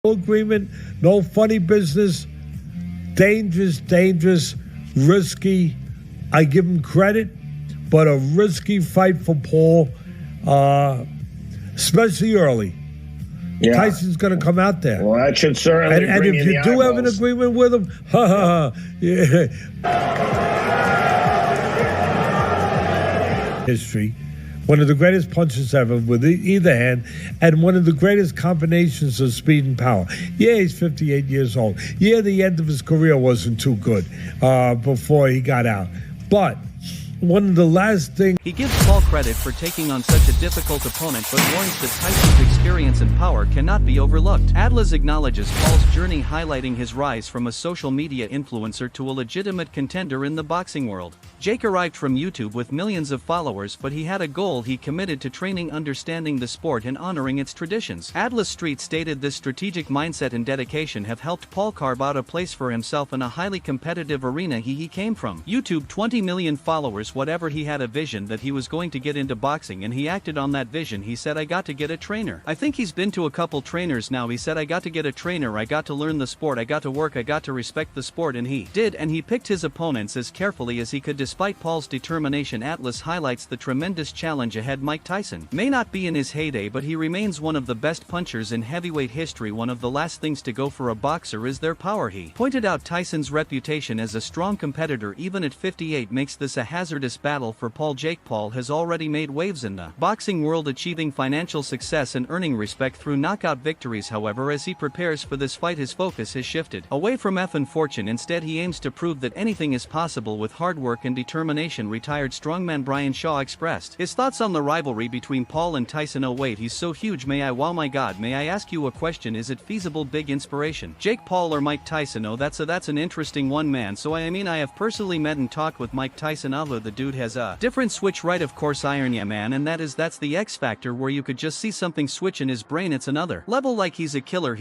agreement, no funny business, dangerous, risky. I give him credit, but a risky fight for Paul, especially early. Yeah. Tyson's going to come out there. Well, that should certainly and bring if in you the do have an eyeballs. agreement with him, yeah. History. One of the greatest punches ever with either hand, and one of the greatest combinations of speed and power. Yeah, he's 58 years old. Yeah, the end of his career wasn't too good before he got out. But one of the last things... He gives Paul credit for taking on such a difficult opponent but warns that Tyson's experience and power cannot be overlooked. Atlas acknowledges Paul's journey, highlighting his rise from a social media influencer to a legitimate contender in the boxing world. Jake arrived from YouTube with millions of followers, but he had a goal: he committed to training, understanding the sport and honoring its traditions. Atlas Street stated this strategic mindset and dedication have helped Paul carve out a place for himself in a highly competitive arena he came from. YouTube 20 million followers, whatever, he had a vision that he was going to get into boxing and he acted on that vision. He said, I got to get a trainer. I think he's been to a couple trainers now. He said, I got to get a trainer, I got to learn the sport, I got to work, I got to respect the sport, and he did, and he picked his opponents as carefully as he could. Despite Paul's determination, Atlas highlights the tremendous challenge ahead. Mike Tyson may not be in his heyday, but he remains one of the best punchers in heavyweight history. One of the last things to go for a boxer is their power. He pointed out Tyson's reputation as a strong competitor even at 58 makes this a hazardous battle for Paul. Jake Paul has already made waves in the boxing world, achieving financial success and earning respect through knockout victories. However, as he prepares for this fight, his focus has shifted away from effing fortune. Instead, he aims to prove that anything is possible with hard work and determination. Retired strongman Brian Shaw expressed his thoughts on the rivalry between Paul and Tyson. Oh wait, he's so huge. Wow my god, may I ask you a question? Is it feasible? Big inspiration, Jake Paul or Mike Tyson? Oh, that's an interesting one, man. So I mean, I have personally met and talked with Mike Tyson, although the dude has a different switch, right? Of course, iron, yeah man, and that's the X factor, where you could just see something switch in his brain. It's another level, like he's a killer.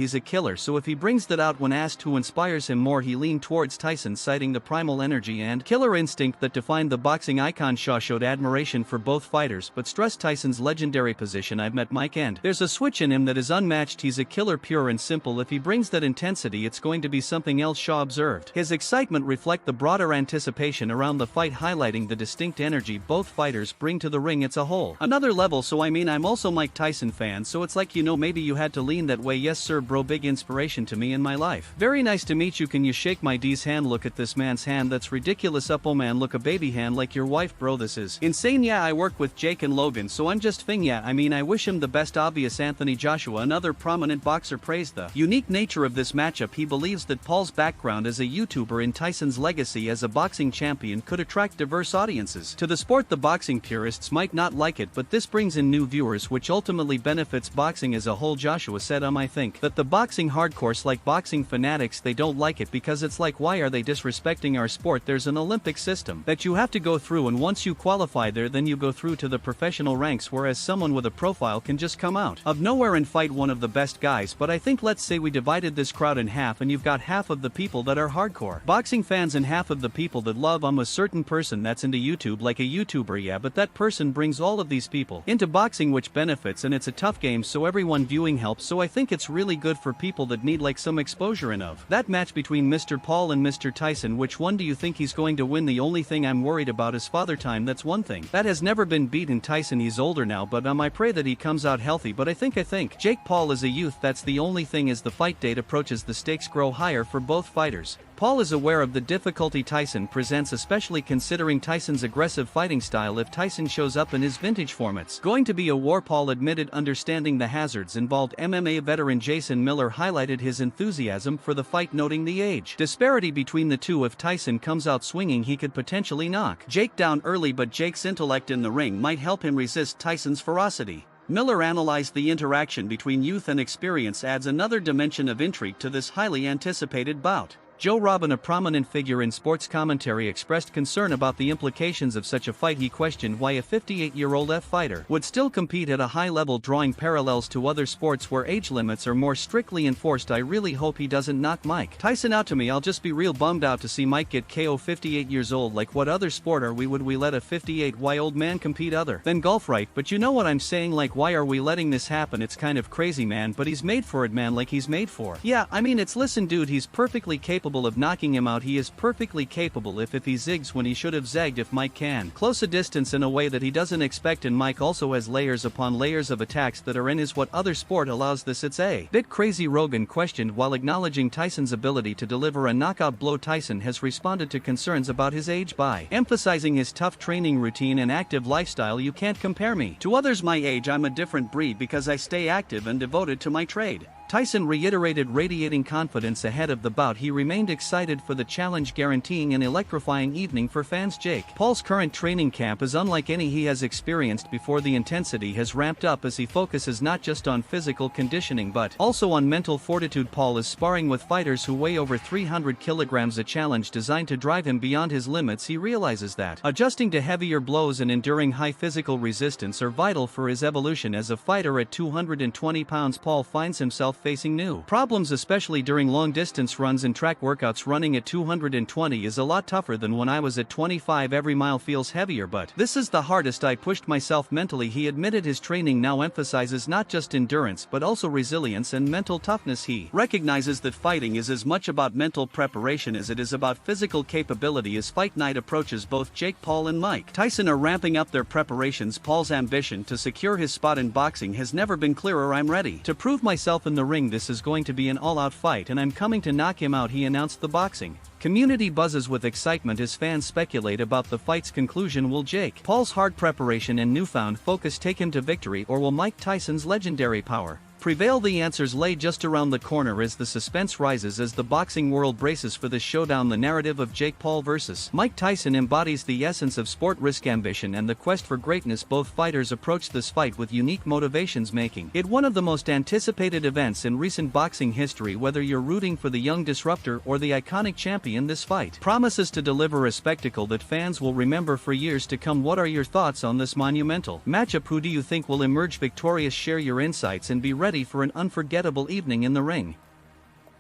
So if he brings that out when asked who inspires him more, he leaned towards Tyson, citing the primal energy and killer instinct that defined the boxing icon. Shaw showed admiration for both fighters, but stressed Tyson's legendary position. I've met Mike and there's a switch in him that is unmatched. He's a killer, pure and simple. If he brings that intensity, it's going to be something else. Shaw observed his excitement reflect the broader anticipation around the fight, highlighting the distinct energy both fighters bring to the ring. It's a whole another level. So I mean, I'm also Mike Tyson fan, so it's like, you know, maybe you had to lean that way. Yes sir bro, big inspiration to me in my life. Very nice to meet you. Can you shake my D's hand? Look at this man's hand, that's ridiculous. Up, oh man, look, a baby hand like your wife, bro, this is insane. Yeah, I work with Jake and Logan, so I'm just fing. Yeah, I mean, I wish him the best. Obvious. Anthony Joshua, another prominent boxer, praised the unique nature of this matchup. He believes that Paul's background as a YouTuber and Tyson's legacy as a boxing champion could attract diverse audiences to the sport. The boxing purists might not like it, but this brings in new viewers, which ultimately benefits boxing as a whole. Joshua said, I think that the boxing hardcores, like boxing fanatics, they don't like it because it's like, why are they disrespecting our sport? There's an Olympic system that you have to go through, and once you qualify there, then you go through to the professional ranks, whereas someone with a profile can just come out of nowhere and fight one of the best guys. But I think, let's say we divided this crowd in half, and you've got half of the people that are hardcore boxing fans and half of the people that love a certain person that's into YouTube, like a YouTuber. Yeah, but that person brings all of these people into boxing, which benefits, and it's a tough game, so everyone viewing helps. So I think it's really good for people that need like some exposure. And of that match between Mr. Paul and Mr. Tyson, which one do you think he's going to win? The only thing I'm worried about is father time. That's one thing that has never been beaten. Tyson, he's older now, but I pray that he comes out healthy. But I think Jake Paul is a youth. That's the only thing. As the fight date approaches, the stakes grow higher for both fighters. Paul is aware of the difficulty Tyson presents, especially considering Tyson's aggressive fighting style. If Tyson shows up in his vintage form, it's going to be a war, Paul admitted, understanding the hazards involved. MMA veteran Jason Miller highlighted his enthusiasm for the fight, noting the age disparity between the two. If Tyson comes out swinging, he could potentially knock Jake down early, but Jake's intellect in the ring might help him resist Tyson's ferocity. Miller analyzed the interaction between youth and experience adds another dimension of intrigue to this highly anticipated bout. Joe Rogan, a prominent figure in sports commentary, expressed concern about the implications of such a fight. He questioned why a 58-year-old fighter would still compete at a high level, drawing parallels to other sports where age limits are more strictly enforced. "I really hope he doesn't knock Mike Tyson out. To me, I'll just be real bummed out to see Mike get KO 58 years old. Like, what other sport are we? Would we let a 58-year-old man compete other than golf, right? But you know what I'm saying, like, why are we letting this happen? It's kind of crazy, man, but he's made for it, man, like he's made for it. Yeah, I mean, it's, listen dude, he's perfectly capable of knocking him out. He is perfectly capable if he zigs when he should have zagged. If Mike can close a distance in a way that he doesn't expect, and Mike also has layers upon layers of attacks that are in his what other sport allows this? It's a bit crazy." Rogan questioned while acknowledging Tyson's ability to deliver a knockout blow. Tyson has responded to concerns about his age by emphasizing his tough training routine and active lifestyle. "You can't compare me to others my age. I'm a different breed because I stay active and devoted to my trade." Tyson reiterated, radiating confidence ahead of the bout. He remained excited for the challenge, guaranteeing an electrifying evening for fans. Jake Paul's current training camp is unlike any he has experienced before. The intensity has ramped up as he focuses not just on physical conditioning but also on mental fortitude. Paul is sparring with fighters who weigh over 300 kilograms, a challenge designed to drive him beyond his limits. He realizes that adjusting to heavier blows and enduring high physical resistance are vital for his evolution as a fighter. At 220 pounds, Paul finds himself facing new problems, especially during long-distance runs and track workouts. "Running at 220 is a lot tougher than when I was at 25. Every mile feels heavier, but this is the hardest I pushed myself mentally." He admitted his training now emphasizes not just endurance but also resilience and mental toughness. He recognizes that fighting is as much about mental preparation as it is about physical capability. As fight night approaches, both Jake Paul and Mike Tyson are ramping up their preparations. Paul's ambition to secure his spot in boxing has never been clearer. "I'm ready to prove myself in the ring. This is going to be an all-out fight and I'm coming to knock him out," he announced. The boxing community buzzes with excitement as fans speculate about the fight's conclusion. Will Jake Paul's hard preparation and newfound focus take him to victory, or will Mike Tyson's legendary power prevail? The answers lay just around the corner as the suspense rises as the boxing world braces for this showdown. The narrative of Jake Paul versus Mike Tyson embodies the essence of sport: risk, ambition, and the quest for greatness. Both fighters approach this fight with unique motivations, making it one of the most anticipated events in recent boxing history. Whether you're rooting for the young disruptor or the iconic champion, this fight promises to deliver a spectacle that fans will remember for years to come. What are your thoughts on this monumental matchup? Who do you think will emerge victorious? Share your insights and be ready for an unforgettable evening in the ring.